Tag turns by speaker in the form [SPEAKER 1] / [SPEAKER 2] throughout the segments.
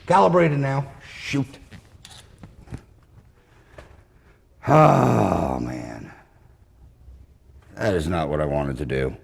[SPEAKER 1] Calibrated now. Shoot. Oh, man. That is not what I wanted to do.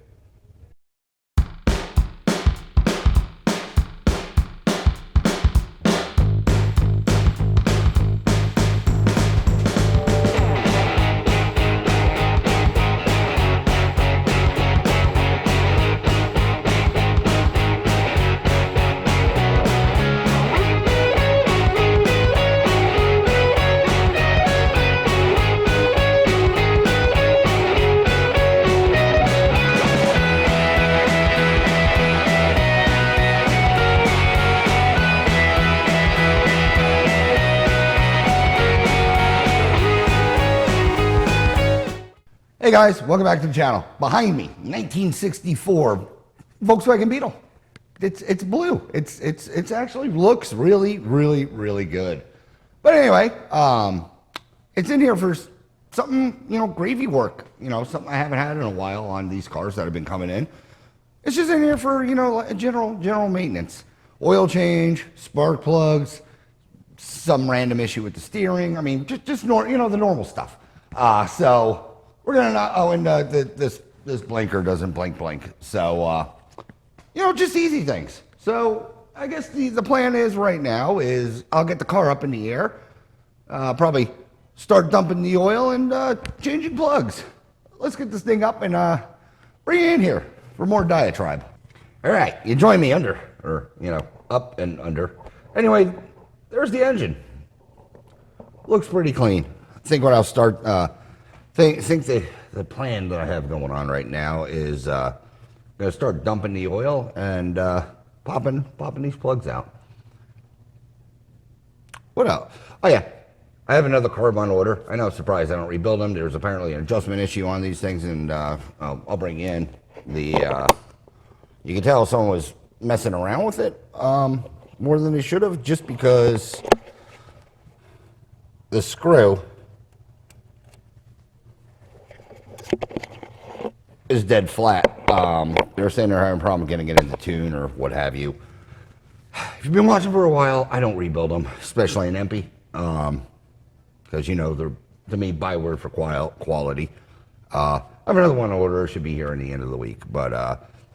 [SPEAKER 1] Hey guys, welcome back to the channel. Behind me, 1964 Volkswagen Beetle. It's blue. It's actually looks really good. But anyway, it's in here for something, gravy work. Something I haven't had in a while on these cars that have been coming in. It's just in here for general maintenance, oil change, spark plugs, some random issue with the steering. I mean, just the normal stuff. So. We're gonna not. Oh, and this blinker doesn't blink. So just easy things. So I guess the plan is right now is I'll get the car up in the air, probably start dumping the oil and changing plugs. Let's get this thing up and bring it in here for more diatribe. All right, you join me under, or up and under. Anyway, there's the engine. Looks pretty clean. I think what I'll start. Think the plan that I have going on right now is gonna start dumping the oil and popping these plugs out. What else? Oh yeah, I have another carb on order. I know, surprised I don't rebuild them. There's apparently an adjustment issue on these things, and I'll bring in the. You can tell someone was messing around with it more than they should have, just because the screw is dead flat. They're saying they're having a problem getting it into tune or what have you. If you've been watching for a while, I don't rebuild them, especially in empty, because they're, to me, byword for quality. I have another one on order. Should be here in the end of the week, but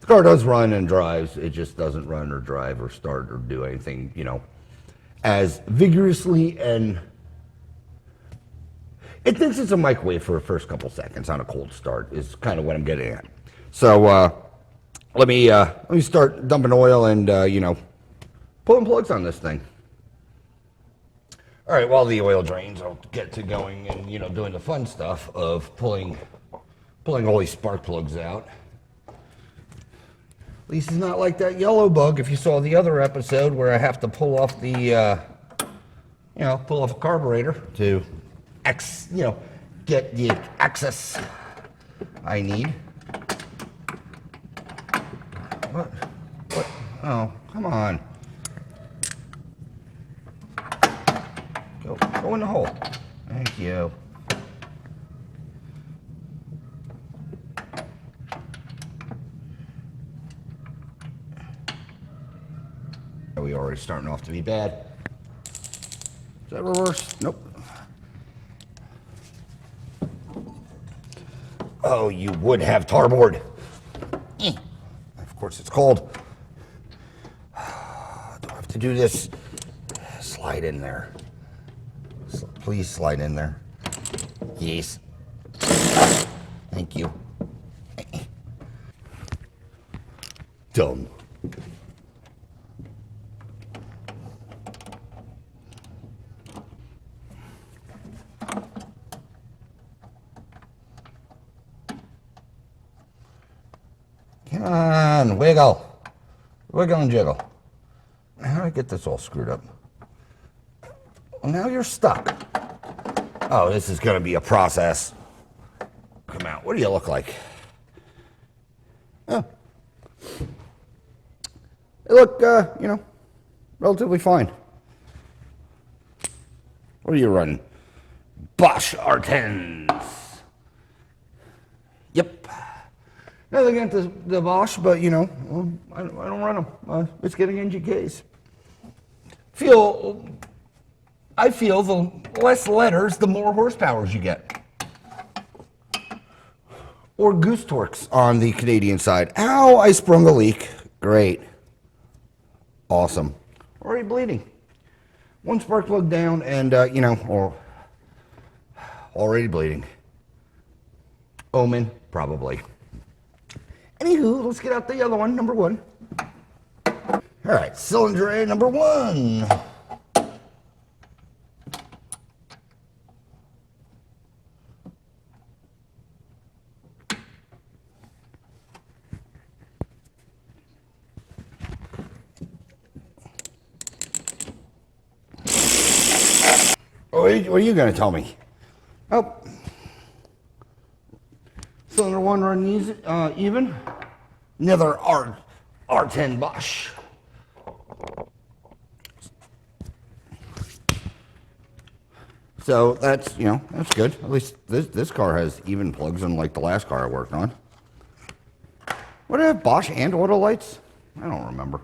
[SPEAKER 1] the car does run and drives. It just doesn't run or drive or start or do anything, as vigorously, and it thinks it's a microwave for the first couple seconds on a cold start is kind of what I'm getting at. So let me start dumping oil and pulling plugs on this thing. All right, while the oil drains, I'll get to going and doing the fun stuff of pulling all these spark plugs out. At least it's not like that yellow bug. If you saw the other episode where I have to pull off the pull off a carburetor to get the access I need. What? Oh, come on. Go in the hole. Thank you. Are we already starting off to be bad? Is that reverse? Nope. Oh, you would have tarboard. Of course it's cold. Do I have to do this? Slide in there. Please slide in there. Yes. Thank you. Dumb. Come on, wiggle. Wiggle and jiggle. How do I get this all screwed up? Well, now you're stuck. Oh, this is going to be a process. Come out. What do you look like? Oh. They look, relatively fine. What are you running? Bosch R10s. Yep. Nothing against the Bosch, but, I don't run them. It's getting NGKs. I feel the less letters, the more horsepowers you get. Or goose torques on the Canadian side. Ow, I sprung a leak. Great. Awesome. Already bleeding. One spark plug down and, or already bleeding. Omen, probably. Anywho, let's get out the other one, number one. All right, cylinder A, number one. What are you going to tell me? Oh, cylinder one running easy, even. Another R10 Bosch. So that's, that's good. At least this car has even plugs, unlike the last car I worked on. What did it have, Bosch and auto lights? I don't remember.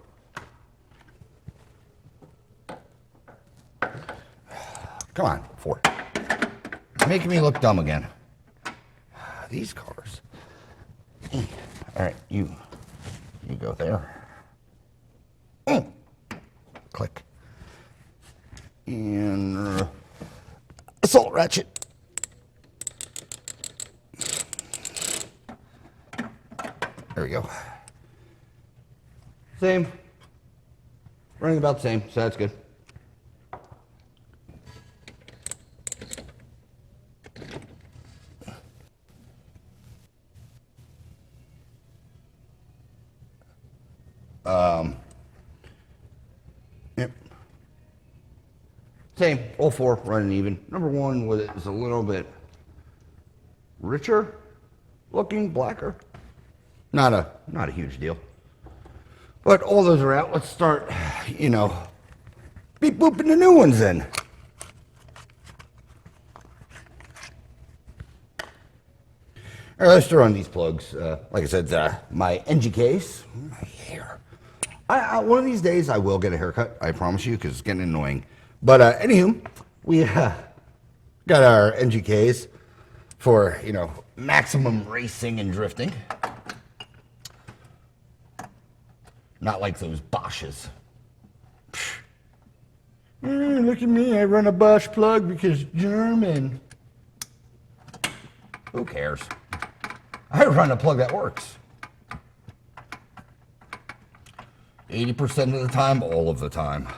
[SPEAKER 1] Come on, Ford. Making me look dumb again. These cars. All right, you go there. Click. And assault ratchet. There we go. Same. Running about the same, so that's good. Yep. Same, all four running even. Number one was a little bit richer looking, blacker. Not a huge deal. But all those are out. Let's start, beep booping the new ones in. All right, let's throw on these plugs. Like I said, my NG case, my hair. One of these days I will get a haircut, I promise you, because it's getting annoying. But anywho, we got our NG case for, maximum racing and drifting. Not like those Bosches. Look at me, I run a Bosch plug because German. Who cares? I run a plug that works. 80% of the time, all of the time.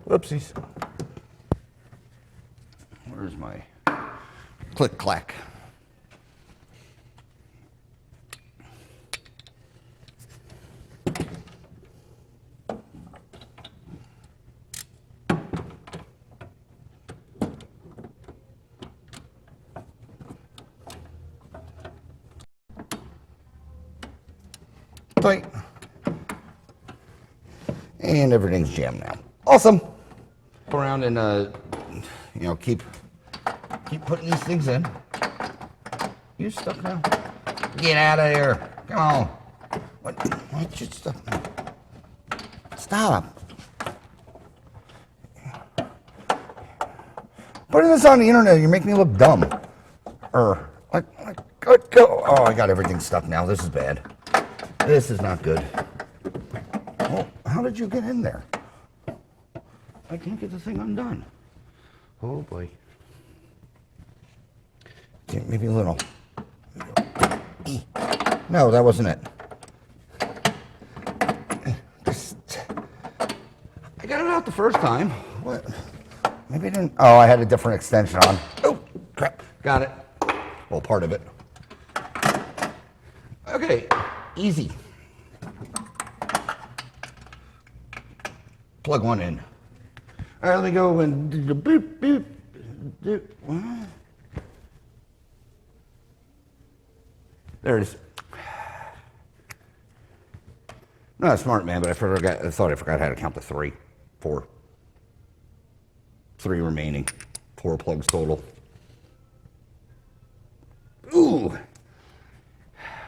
[SPEAKER 1] Whoopsies. Where's my click clack? Tight. And everything's jammed now. Awesome. Go around and keep putting these things in. You stuck now? Get out of here. Come on. What's your stuff? Stop. Putting this on the internet, you make me look dumb. Go. Oh, I got everything stuck now. This is bad. This is not good. Oh, how did you get in there? I can't get the thing undone. Oh boy. Okay, maybe a little. No, that wasn't it. I got it out the first time. What? Maybe I didn't. Oh, I had a different extension on. Oh, crap. Got it. Well, part of it. Okay, easy. Plug one in. All right, let me go and do the boop, boop, boop. What? There it is. Not a smart man, but I thought I forgot how to count to three. 4. 3 remaining. 4 plugs total. Ooh.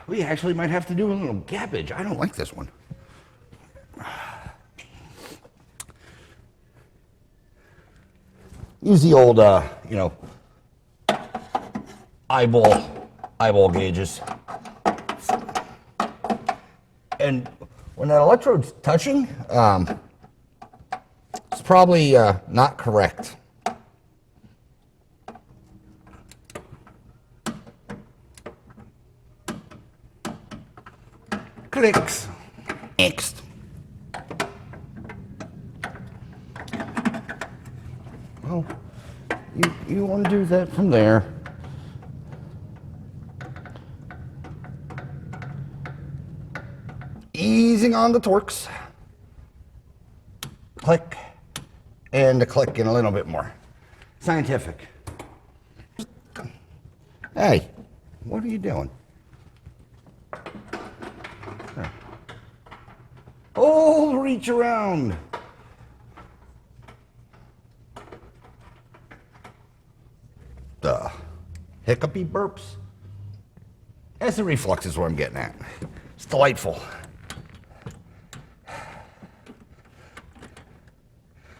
[SPEAKER 1] We actually might have to do a little gappage. I don't like this one. use the old, you know, eyeball gauges. And when that electrode's touching, it's probably not correct. Clicks. Next. Well, you want to do that from there. Easing on the torques. Click. And a click and a little bit more. Scientific. Hey, what are you doing? Oh, reach around. Hiccupy burps. Acid reflux is what I'm getting at. It's delightful.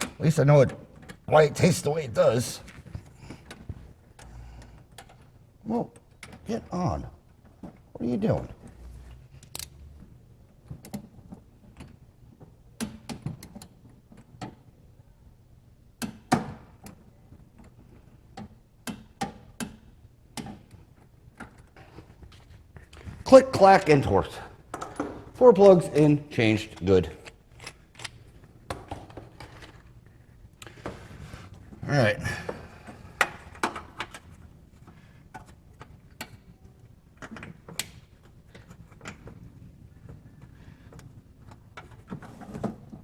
[SPEAKER 1] At least I know why it tastes the way it does. Well, get on. What are you doing? Click, clack, and torque. 4 plugs in, changed, good. All right.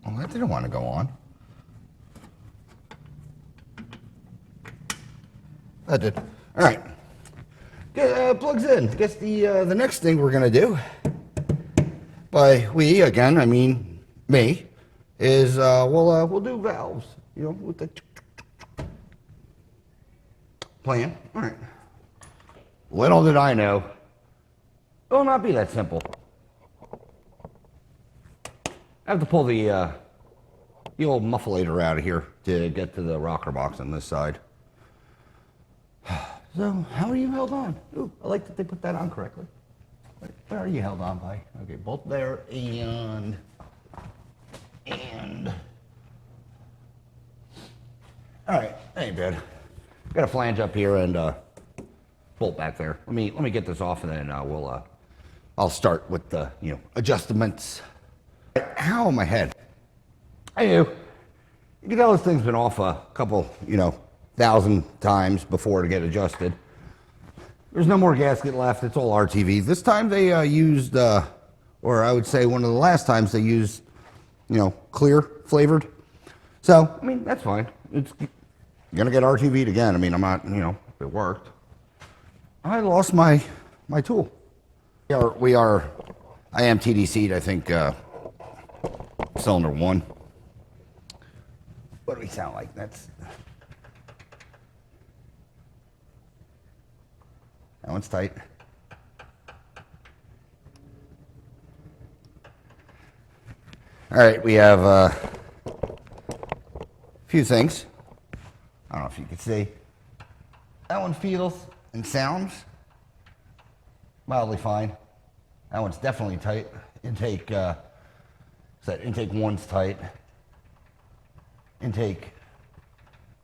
[SPEAKER 1] Well, that didn't want to go on. That did. All right. Plugs in. Guess the next thing we're gonna do, by we again, I mean me, is we'll do valves. You know, with the plan. All right. Little did I know, it will not be that simple. I have to pull the old mufflator out of here to get to the rocker box on this side. So, how are you held on? Ooh, I like that they put that on correctly. Where are you held on by? Okay, both there and all right, that ain't bad. Got a flange up here and bolt back there. Let me get this off and then I'll start with the adjustments. Ow, my head. I do. You can tell this thing's been off a couple 1,000 times before to get adjusted. There's no more gasket left. It's all RTV. This time they used, or I would say one of the last times they used, clear flavored. So, I mean, that's fine. It's gonna get RTV'd again. I mean, I'm not, it worked. I lost my tool. I am TDC'd, I think, cylinder 1. What do we sound like? That one's tight. All right, we have a few things. I don't know if you can see. That one feels and sounds mildly fine. That one's definitely tight. Intake 1's tight. Intake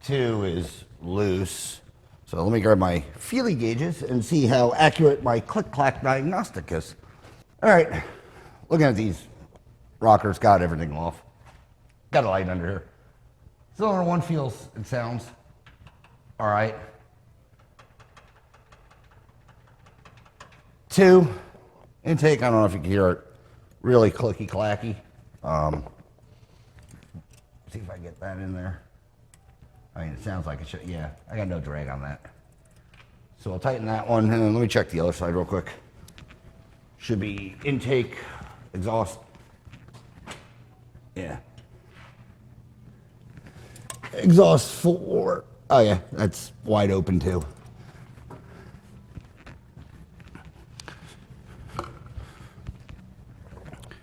[SPEAKER 1] 2 is loose. So let me grab my feely gauges and see how accurate my click-clack diagnostic is. All right, looking at these rockers, got everything off. Got a light under here. Cylinder 1 feels and sounds all right. 2, intake, I don't know if you can hear it, really clicky-clacky. See if I can get that in there. I mean, it sounds like it should, yeah, I got no drag on that. So I'll tighten that one, and then let me check the other side real quick. Should be intake, exhaust. Yeah. Exhaust 4. Oh yeah, that's wide open too.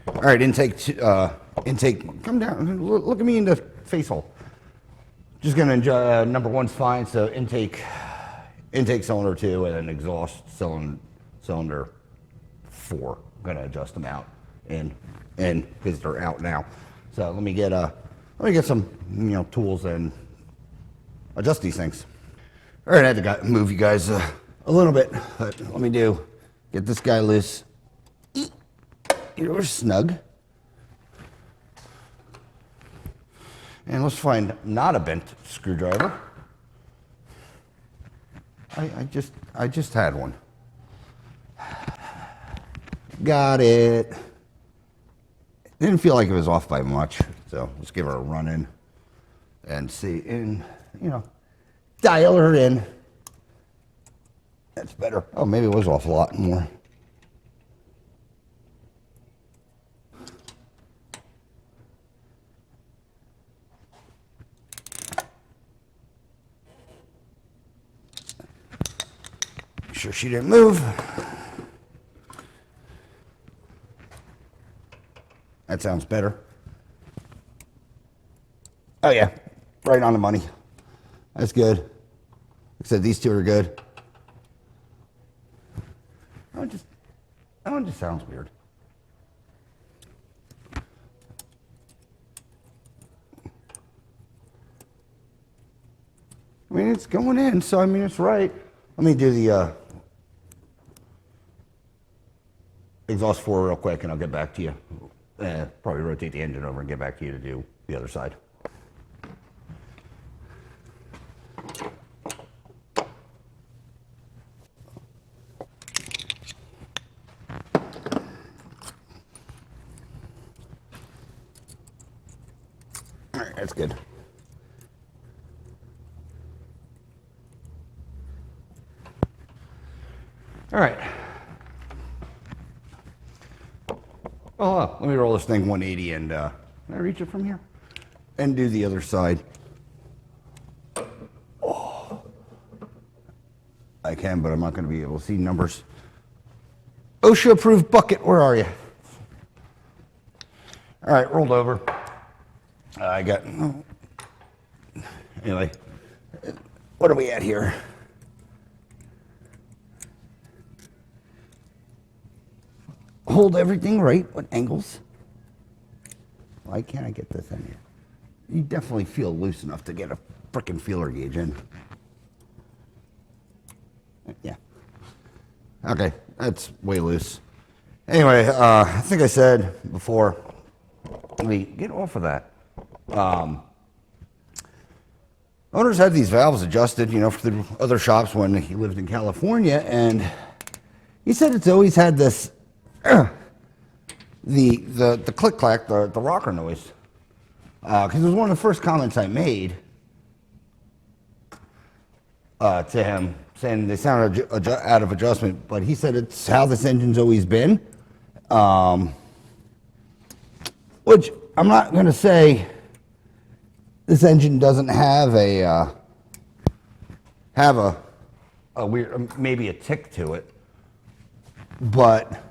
[SPEAKER 1] All right, intake, come down, look at me in the face hole. Just gonna number one's fine. So intake cylinder 2 and then exhaust cylinder 4. I'm gonna adjust them out and because they're out now. So let me get some tools and adjust these things. All right, I had to move you guys a little bit, but let me get this guy loose. You're snug. And let's find not a bent screwdriver. I just had one. Got it. Didn't feel like it was off by much, so let's give her a run in and see, and dial her in. That's better. Oh, maybe it was off a lot more. Make sure she didn't move. That sounds better. Oh yeah, right on the money. That's good. Like I said, these two are good. That one just sounds weird. I mean, it's going in, so I mean, it's right. Let me do the exhaust 4 real quick, and I'll get back to you. Probably rotate the engine over and get back to you to do the other side. All right, that's good. All right. Let me roll this thing 180 and can I reach it from here? And do the other side. Oh. I can, but I'm not going to be able to see numbers. OSHA approved bucket, where are you? All right, rolled over. I got, anyway, what are we at here? Hold everything right. What angles? Why can't I get this in here? You definitely feel loose enough to get a frickin' feeler gauge in. Yeah. Okay, that's way loose. Anyway, I think I said before, let me get off of that. Owners had these valves adjusted, for the other shops when he lived in California, and he said it's always had this the click clack, the rocker noise, because it was one of the first comments I made to him, saying they sounded out of adjustment, but he said it's how this engine's always been, which I'm not going to say this engine doesn't have a weird, maybe a tick to it, but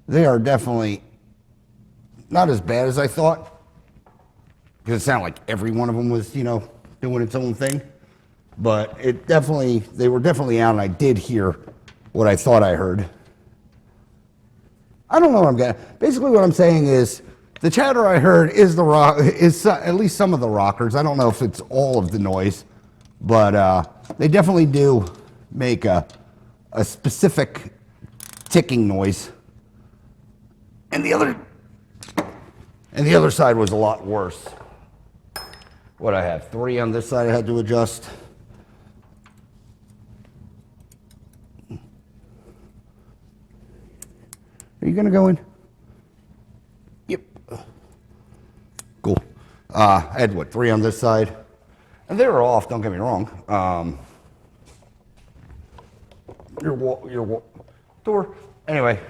[SPEAKER 1] they are definitely not as bad as I thought, because it sounded like every one of them was, doing its own thing. But they were definitely out, and I did hear what I thought I heard. I don't know what I'm getting. Basically, what I'm saying is the chatter I heard is at least some of the rockers. I don't know if it's all of the noise, but they definitely do make a specific ticking noise. And the other side was a lot worse. What I have 3 on this side I had to adjust. Are you gonna go in? Yep. Cool. I had 3 on this side, and they were off. Don't get me wrong. Your door. Anyway,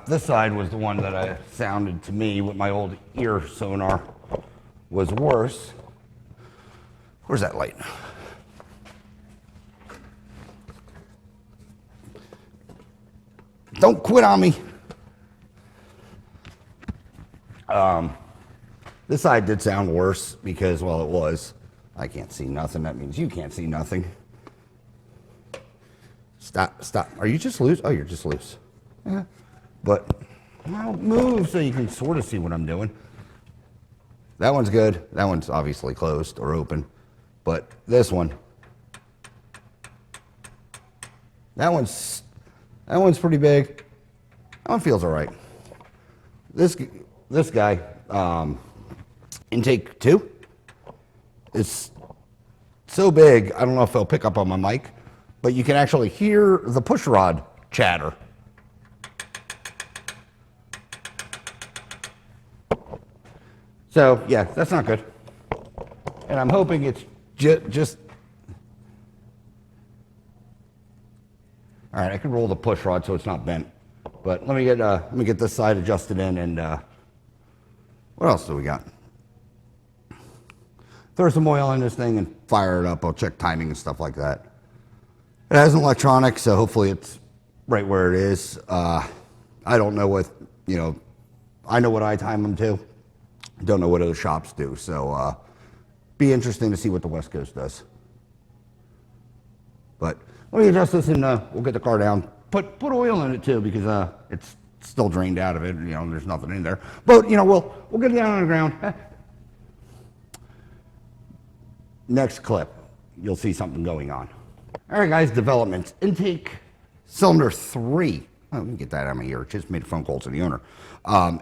[SPEAKER 1] this side was the one that I sounded to me with my old ear sonar was worse. Where's that light? Don't quit on me. This side did sound worse because, well, it was. I can't see nothing. That means you can't see nothing. Stop, stop. Are you just loose? Oh, you're just loose. Yeah. But I'll move so you can sort of see what I'm doing. That one's good. That one's obviously closed or open. But this one, that one's pretty big. That one feels all right. This guy, intake 2, is so big, I don't know if it'll pick up on my mic, but you can actually hear the push rod chatter. So yeah, that's not good. And I'm hoping it's just, all right, I can roll the push rod so it's not bent. But let me get this side adjusted in, and what else do we got? Throw some oil in this thing and fire it up. I'll check timing and stuff like that. It has an electronic, so hopefully it's right where it is. I don't know what, I know what I time them to. Don't know what other shops do, so be interesting to see what the West Coast does. But let me adjust this, and we'll get the car down. Put oil in it too, because it's still drained out of it. There's nothing in there. But we'll get it down on the ground. Next clip, you'll see something going on. All right, guys, developments. Intake cylinder 3. Oh, let me get that out of my ear. Just made a phone call to the owner.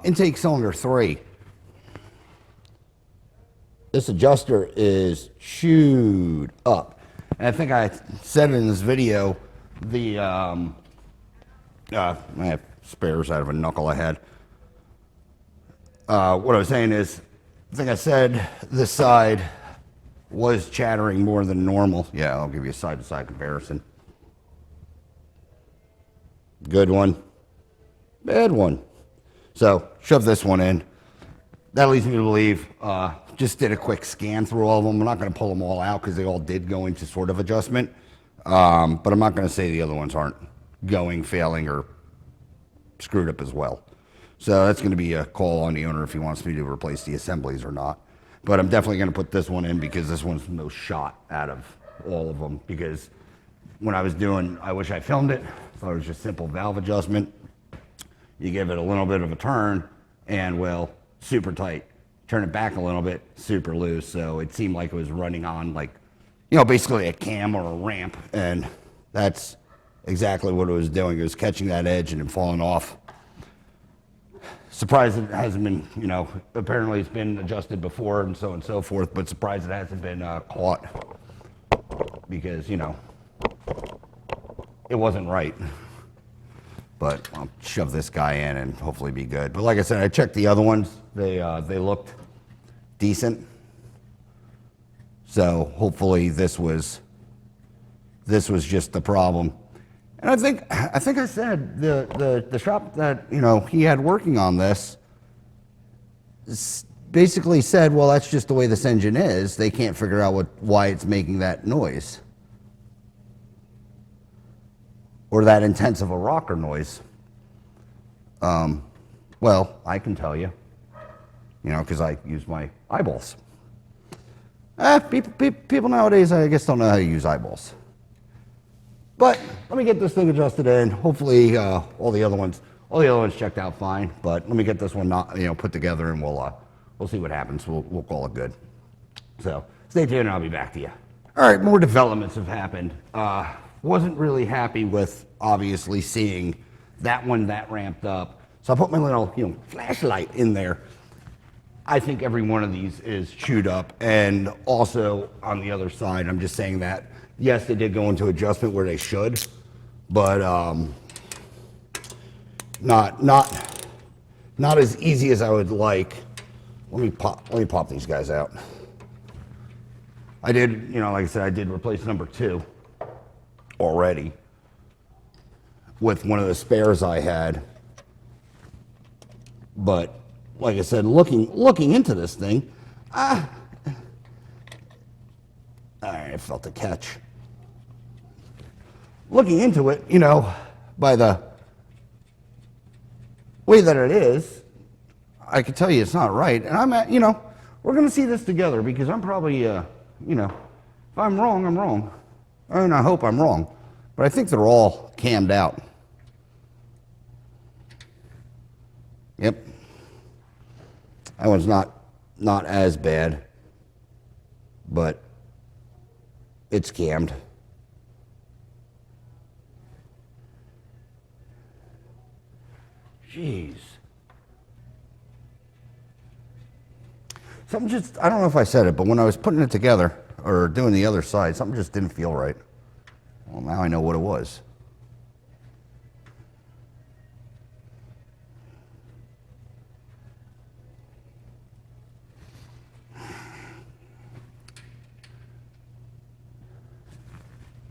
[SPEAKER 1] Intake cylinder 3. This adjuster is chewed up. And I think I said it in this video, I have spares out of a knuckle I had. What I was saying is, I think I said this side was chattering more than normal. Yeah, I'll give you a side-to-side comparison. Good one, bad one. So shove this one in. That leads me to believe, just did a quick scan through all of them. I'm not going to pull them all out because they all did go into sort of adjustment. But I'm not going to say the other ones aren't going, failing, or screwed up as well. So that's going to be a call on the owner if he wants me to replace the assemblies or not. But I'm definitely going to put this one in because this one's the most shot out of all of them. Because when I was doing, I wish I filmed it. So it was just simple valve adjustment. You give it a little bit of a turn and, well, super tight. Turn it back a little bit, super loose. So it seemed like it was running on basically a cam or a ramp. And that's exactly what it was doing. It was catching that edge and then falling off. Surprised it hasn't been, apparently it's been adjusted before and so forth, but surprised it hasn't been caught because, it wasn't right. But I'll shove this guy in and hopefully be good. But like I said, I checked the other ones. They looked decent. So hopefully this was just the problem. And I think I said the shop that he had working on this basically said, well, that's just the way this engine is. They can't figure out why it's making that noise or that intense of a rocker noise. Well, I can tell you, because I use my eyeballs. People nowadays, I guess, don't know how to use eyeballs. But let me get this thing adjusted in. Hopefully, all the other ones checked out fine. But let me get this one put together, and we'll see what happens. We'll call it good. So stay tuned, and I'll be back to you. All right, more developments have happened. Wasn't really happy with obviously seeing that one that ramped up. So I put my little flashlight in there. I think every one of these is chewed up, and also on the other side, I'm just saying that. Yes, they did go into adjustment where they should, but not as easy as I would like. Let me pop these guys out. I did, like I said, I did replace number 2 already with one of the spares I had. But like I said, looking into this thing, all right, I felt a catch. Looking into it, by the way that it is, I can tell you it's not right. And we're going to see this together because I'm probably you know, if I'm wrong, I'm wrong. And I hope I'm wrong. But I think they're all cammed out. Yep. That one's not as bad, but it's cammed. Jeez. Something just, I don't know if I said it, but when I was putting it together, or doing the other side, something just didn't feel right. Well, now I know what it was.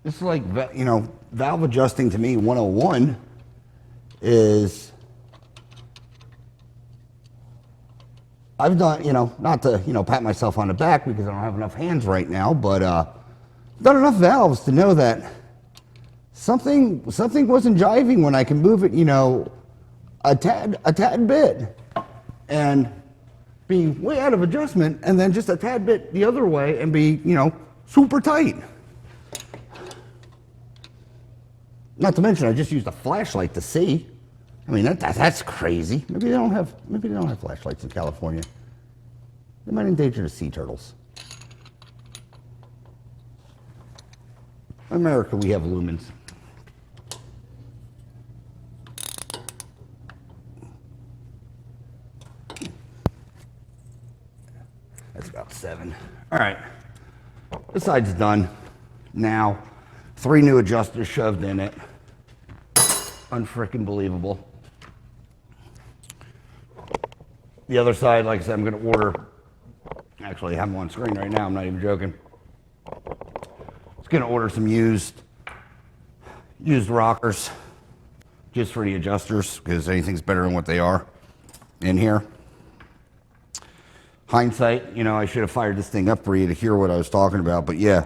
[SPEAKER 1] This is like, you know, valve adjusting to me 101 is, I've done, you know, not to, you know, pat myself on the back because I don't have enough hands right now, but done enough valves to know that something wasn't jiving when I can move it, you know, a tad bit and be way out of adjustment, and then just a tad bit the other way and be, you know, super tight. Not to mention, I just used a flashlight to see. I mean, that's crazy. Maybe they don't have flashlights in California. They might endanger the sea turtles. In America, we have lumens. That's about 7. All right, this side's done. Now, 3 new adjusters shoved in it. Unfrickin' believable. The other side, like I said, I'm going to order. Actually, I have them on screen right now. I'm not even joking. Just going to order some used rockers, just for the adjusters, because anything's better than what they are in here. Hindsight, you know, I should have fired this thing up for you to hear what I was talking about. But yeah,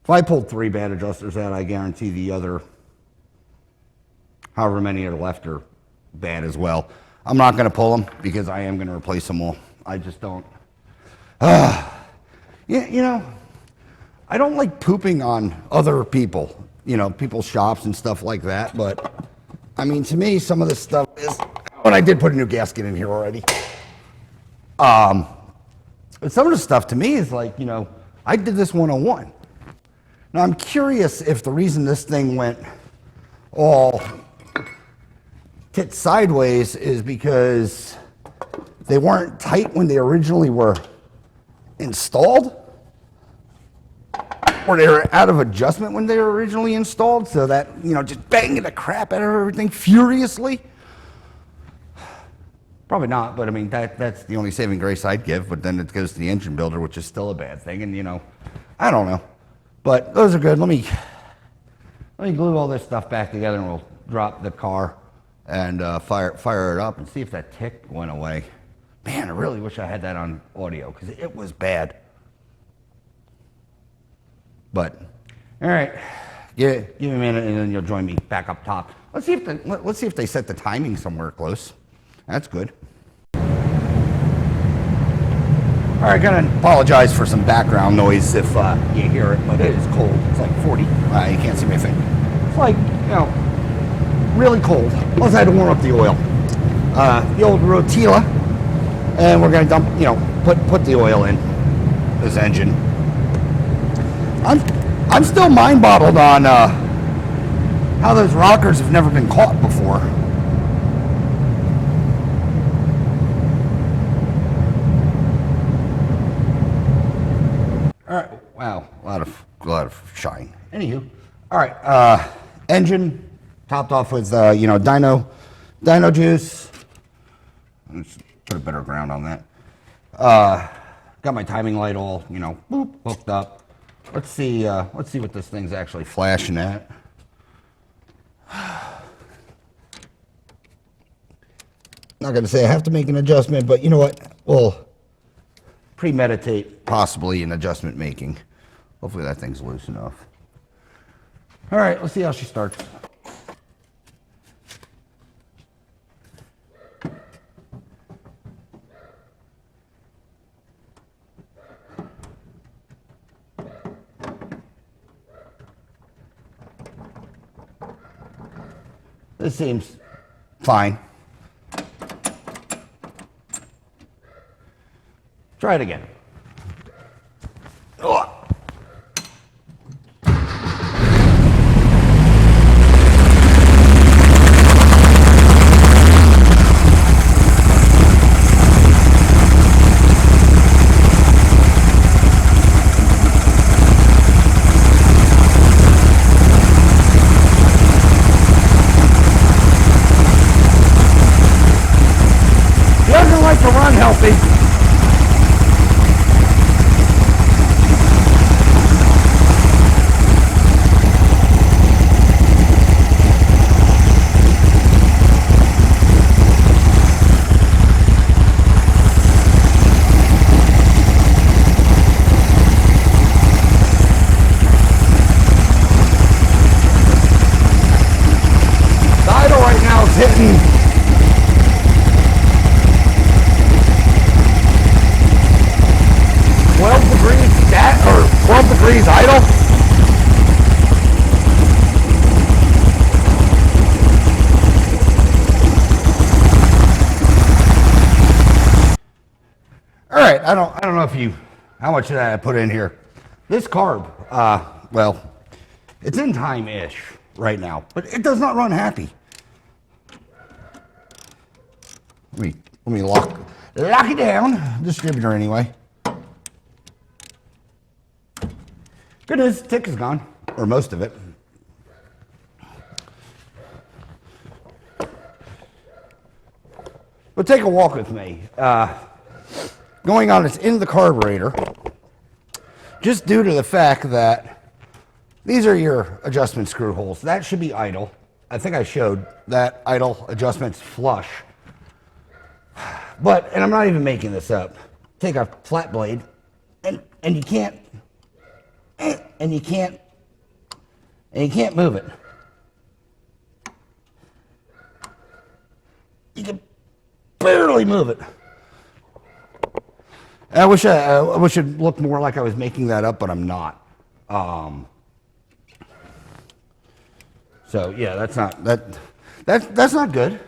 [SPEAKER 1] if I pulled 3 bad adjusters out, I guarantee the other, however many are left, are bad as well. I'm not going to pull them because I am going to replace them all. I just don't. Yeah, you know, I don't like pooping on other people, you know, people's shops and stuff like that. But I mean, to me, some of this stuff is. But I did put a new gasket in here already. But some of the stuff to me is like, you know, I did this 101. Now I'm curious if the reason this thing went all tit sideways is because they weren't tight when they originally were installed, or they were out of adjustment when they were originally installed, so that, you know, just banging the crap out of everything furiously. Probably not, but I mean, that's the only saving grace I'd give. But then it goes to the engine builder, which is still a bad thing, and you know, I don't know. But those are good. Let me glue all this stuff back together, and we'll drop the car and fire it up and see if that tick went away. Man, I really wish I had that on audio because it was bad. But all right, give me a minute, and then you'll join me back up top. Let's see if they set the timing somewhere close. That's good. All right, gonna apologize for some background noise if you hear it, but it is cold. It's like 40. You can't see my finger. It's like, you know, really cold. Plus, I had to warm up the oil. The old Rotila, and we're gonna dump, you know, put the oil in this engine. I'm still mind-boggled on how those rockers have never been caught before. All right, wow, a lot of shine. Anywho, all right, engine topped off with you know, dyno juice. Let's put a better ground on that. Got my timing light all, you know, boop, hooked up. Let's see what this thing's actually flashing at. Not gonna say I have to make an adjustment, but you know what? We'll premeditate possibly an adjustment making. Hopefully that thing's loose enough. All right, let's see how she starts. This seems fine. Try it again. Oh. Doesn't like to run healthy. The idle right now is hitting 12 degrees stat, or 12 degrees idle. All right, I don't know if you, how much did I put in here? This carb, well, it's in time-ish right now, but it does not run happy. Let me lock it down. Distributor anyway. Good news, tick is gone, or most of it. But take a walk with me. Going on, it's in the carburetor, just due to the fact that these are your adjustment screw holes. That should be idle. I think I showed that idle adjustment's flush. But, and I'm not even making this up, take a flat blade, and you can't move it. You can barely move it. I wish it looked more like I was making that up, but I'm not. So yeah, that's not good.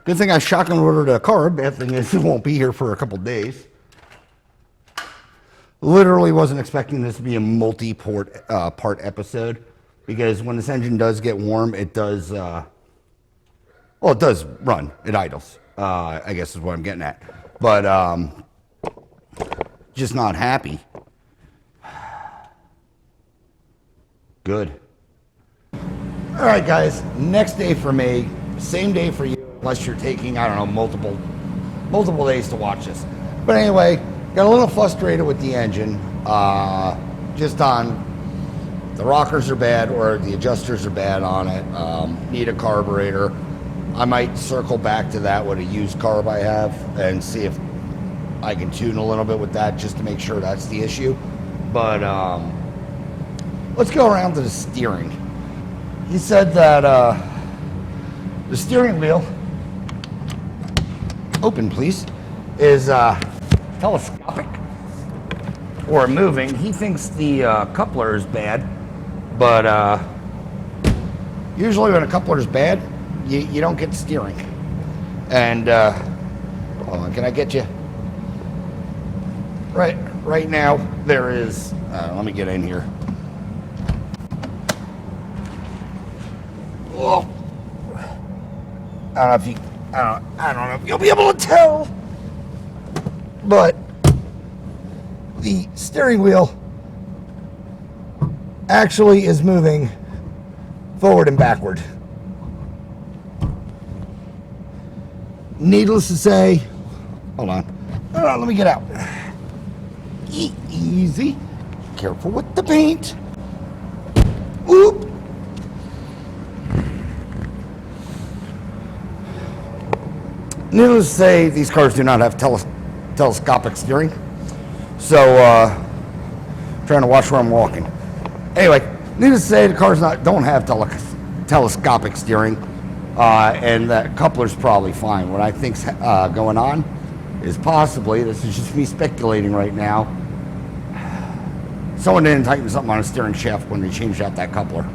[SPEAKER 1] Good thing I shotgun ordered a carb. Bad thing is it won't be here for a couple days. Literally wasn't expecting this to be a multi-part episode, because when this engine does get warm, it does, well, it does run. It idles, I guess is what I'm getting at. But just not happy. Good. All right, guys, next day for me, same day for you, unless you're taking, I don't know, multiple days to watch this. But anyway, got a little frustrated with the engine, just on the rockers are bad or the adjusters are bad on it. Need a carburetor. I might circle back to that with a used carb I have and see if I can tune a little bit with that, just to make sure that's the issue. But let's go around to the steering. He said that the steering wheel, open please, is telescopic or moving. He thinks the coupler is bad, but usually when a coupler is bad, you don't get steering. And hold on, can I get you? Right now there is. Let me get in here. Oh, I don't know if you'll be able to tell, but the steering wheel actually is moving forward and backward. Needless to say, hold on, let me get out. Easy, careful with the paint. Oop. Needless to say, these cars do not have telescopic steering, so trying to watch where I'm walking. Anyway, needless to say, the cars don't have telescopic steering, and that coupler's probably fine. What I think's going on is possibly, this is just me speculating right now, someone didn't tighten something on a steering shaft when they changed out that coupler.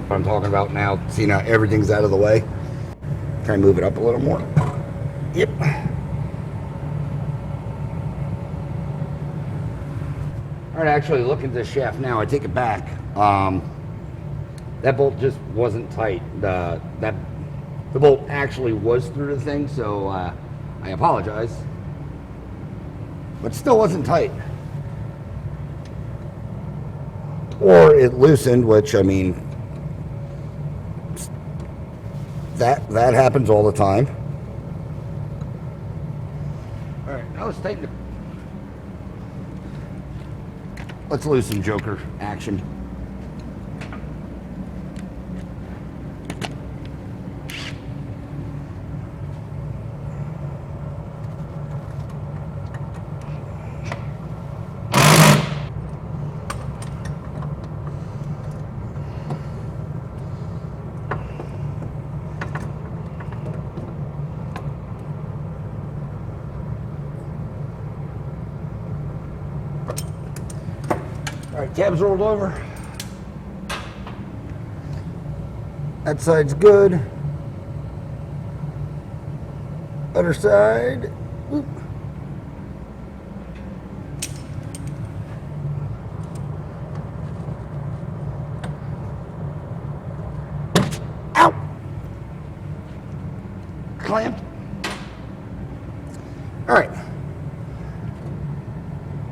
[SPEAKER 1] What I'm talking about now. See, now everything's out of the way. Try and move it up a little more. Yep. All right, actually, look at this shaft now. I take it back. That bolt just wasn't tight. The bolt actually was through the thing, so I apologize. But still wasn't tight. Or it loosened, which, I mean, that happens all the time. All right, now let's tighten it. Let's loosen Joker action. All right, tabs rolled over. That side's good. Other side. Oop. Ow! Clamped. All right.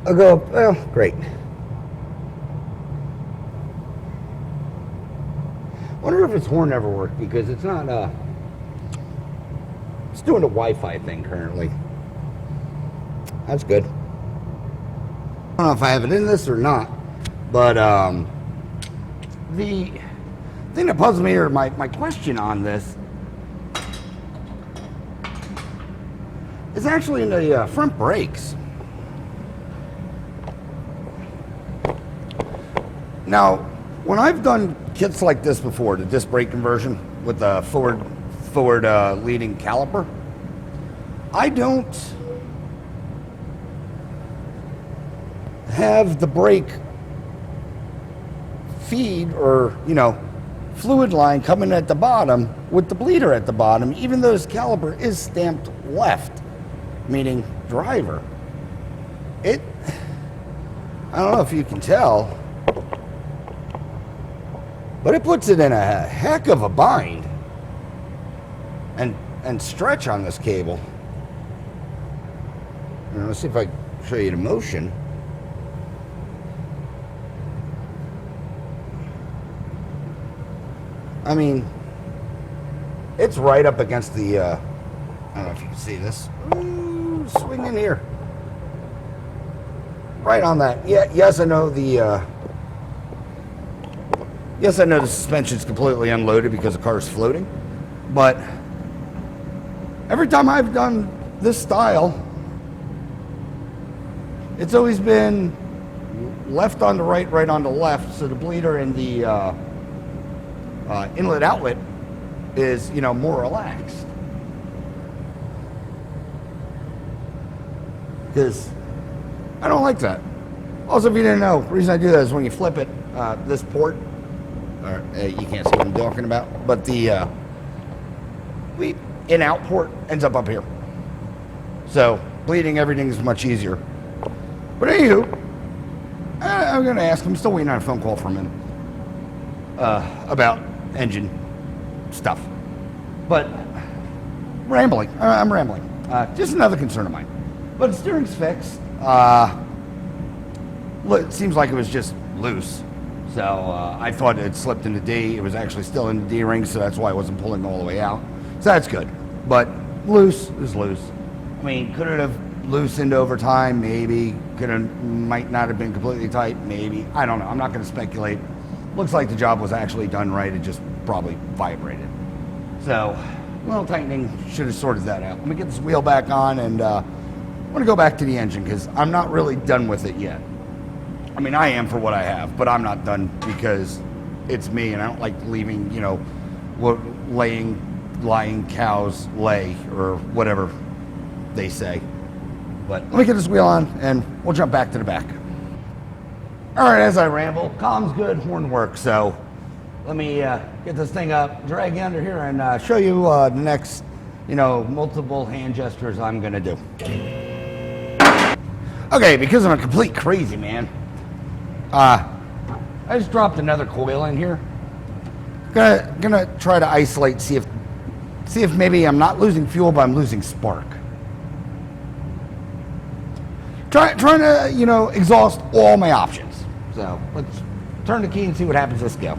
[SPEAKER 1] I'll go up. Well, great. Wonder if its horn ever worked, because it's not it's doing a Wi-Fi thing currently. That's good. I don't know if I have it in this or not, but the thing that puzzles me, or my question on this, is actually in the front brakes. Now, when I've done kits like this before, the disc brake conversion with the forward leading caliper, I don't have the brake feed or, you know, fluid line coming at the bottom with the bleeder at the bottom, even though this caliper is stamped left, meaning driver. I don't know if you can tell, but it puts it in a heck of a bind and stretch on this cable. And let's see if I can show you the motion. I mean, it's right up against the, I don't know if you can see this. Ooh, swing in here. Right on that. Yeah, yes, I know the, yes, I know the suspension's completely unloaded because the car's floating, but every time I've done this style, it's always been left on the right, right on the left, so the bleeder and the inlet outlet is, you know, more relaxed. Because I don't like that. Also, if you didn't know, the reason I do that is when you flip it, this port, or you can't see what I'm talking about, but the in-out port ends up here. So bleeding everything is much easier. But anywho, I'm going to ask, I'm still waiting on a phone call from him about engine stuff. But rambling, I'm rambling. Just another concern of mine. But the steering's fixed. It seems like it was just loose. So I thought it slipped in the D. It was actually still in the D ring, so that's why it wasn't pulling all the way out. So that's good. But loose is loose. I mean, could it have loosened over time? Maybe. Might not have been completely tight. Maybe. I don't know. I'm not going to speculate. Looks like the job was actually done right. It just probably vibrated. So a little tightening should have sorted that out. Let me get this wheel back on, and I want to go back to the engine because I'm not really done with it yet. I mean, I am for what I have, but I'm not done because it's me, and I don't like leaving, you know, what lying cows lay, or whatever they say. But let me get this wheel on, and we'll jump back to the back. All right, as I ramble, comm's good, horn works, so let me get this thing up, drag you under here, and show you the next, multiple hand gestures I'm gonna do. Okay, because I'm a complete crazy man, I just dropped another coil in here. Gonna try to isolate, see if maybe I'm not losing fuel, but I'm losing spark. Trying to, exhaust all my options. So let's turn the key and see what happens. Let's go.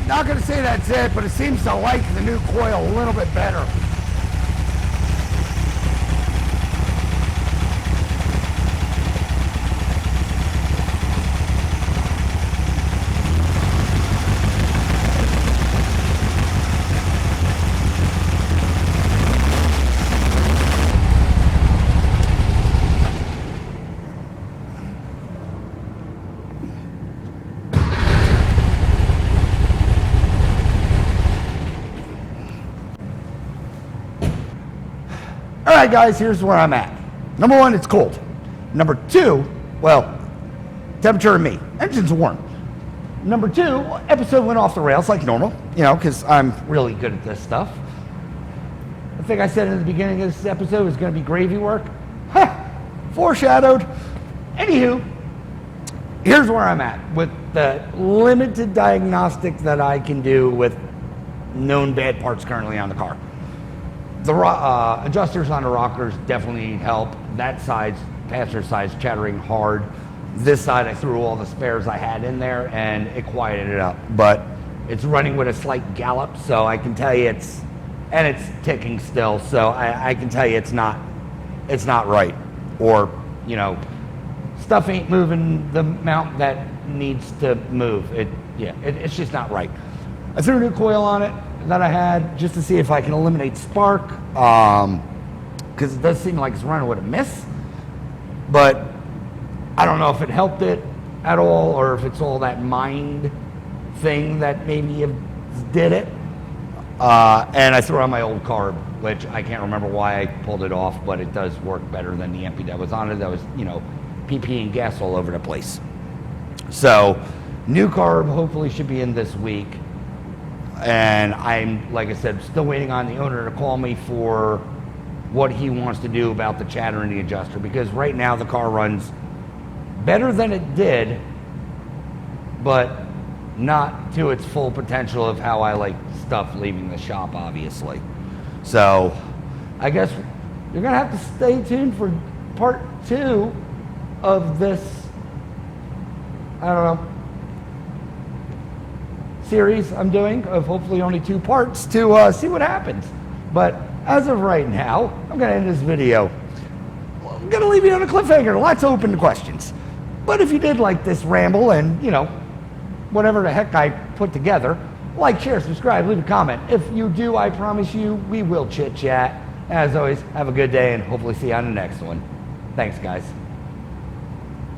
[SPEAKER 1] Not going to say that's it, but it seems to like the new coil a little bit better. All right, guys, here's where I'm at. Number one, it's cold. Number two, well, temperature and me. Engine's warm. Number two, episode went off the rails like normal, because I'm really good at this stuff. I think I said in the beginning of this episode it was going to be gravy work. Foreshadowed. Anywho, here's where I'm at with the limited diagnostic that I can do with known bad parts currently on the car. The adjusters on the rockers definitely need help. That side's, passenger side's chattering hard. This side, I threw all the spares I had in there and it quieted it up. But it's running with a slight gallop, so I can tell you it's ticking still. So I can tell you it's not right. Or, stuff ain't moving the amount that needs to move. It's just not right. I threw a new coil on it that I had just to see if I can eliminate spark, because it does seem like it's running with a miss, but I don't know if it helped it at all or if it's all that mind thing that maybe did it. And I threw on my old carb, which I can't remember why I pulled it off, but it does work better than the empty that was on it. That was, PP and gas all over the place. So new carb hopefully should be in this week. And I'm, like I said, still waiting on the owner to call me for what he wants to do about the chatter in the adjuster, because right now the car runs better than it did, but not to its full potential of how I like stuff leaving the shop, obviously. So I guess you're gonna have to stay tuned for part 2 of this, I don't know, series I'm doing of hopefully only 2 parts to see what happens. But as of right now, I'm going to end this video. I'm going to leave you on a cliffhanger. Lots of open questions. But if you did like this ramble and, whatever the heck I put together, like, share, subscribe, leave a comment. If you do, I promise you, we will chit chat. As always, have a good day and hopefully see you on the next one. Thanks, guys.